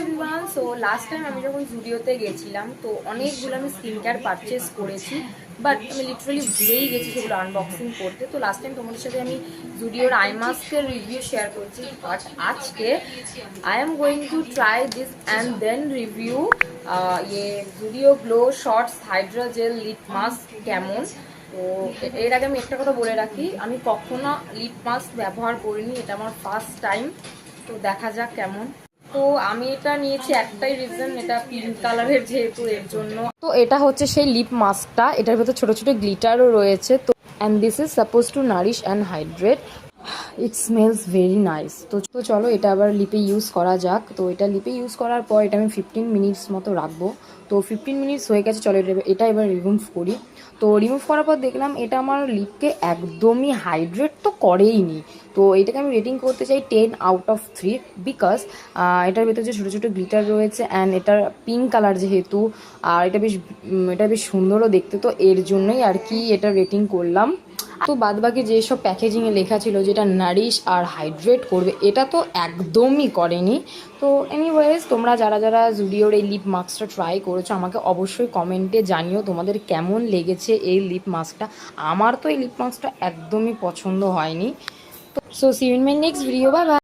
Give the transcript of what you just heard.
Everyone, so last time আমি যখন জুডিওতে গেছিলাম তো অনেকগুলো আমি স্কিন কেয়ার পারচেস করেছি, বাট আমি লিটারালি ভুলেই গেছি সেগুলো আনবক্সিং করতে। তো লাস্ট টাইম তোমাদের সাথে আমি জুডিওর আই মাস্কের রিভিউ শেয়ার করেছি, বাট আজকে I am going to try this and then review Zudio glow shots hydra gel lip mask কেমন। তো এর আগে আমি একটা কথা বলে রাখি, আমি কখনো লিপ মাস্ক ব্যবহার করিনি, এটা আমার ফার্স্ট টাইম। তো দেখা যাক কেমন। তো আমি এটা নিয়েছি একটাই রিজন, এটা পিঙ্ক কালারের যেহেতু এর জন্য। তো এটা হচ্ছে সেই লিপ মাস্কটা, এটার ভেতর ছোট ছোট গ্লিটারও রয়েছে। তো and this is suppose two Nourish and hydrate. It smells very nice. তো চলো এটা আবার লিপে ইউজ করা যাক। তো এটা লিপে ইউজ করার পর এটা আমি 15 মিনিটস মতো রাখবো। তো 15 মিনিটস হয়ে গেছে, চলো এটা এবার রিমুভ করি। তো রিমুভ করার পর দেখলাম এটা আমার লিপকে একদমই হাইড্রেট তো করেই নি। তো এটাকে আমি রেটিং করতে চাই 10/3 বিকজ এটার ভেতরে যে ছোটো ছোটো গ্লিটার রয়েছে অ্যান্ড এটার পিঙ্ক কালার যেহেতু, আর এটা বেশ সুন্দরও দেখতে, তো এর জন্যই আর কি এটা রেটিং করলাম। তো বাদবাকি যেসব প্যাকেজিংয়ে লেখা ছিল যেটা নারিশ আর হাইড্রেট করবে, এটা তো একদমই করেনি। তো এনিওয়েজ, তোমরা যারা যারা জুডিওর এই লিপ মাস্কটা ট্রাই করেছো আমাকে অবশ্যই কমেন্টে জানিও তোমাদের কেমন লেগেছে এই লিপ মাস্কটা। আমার তো এই লিপ মাস্কটা একদমই পছন্দ হয়নি। তো so see you in my next video, bye by.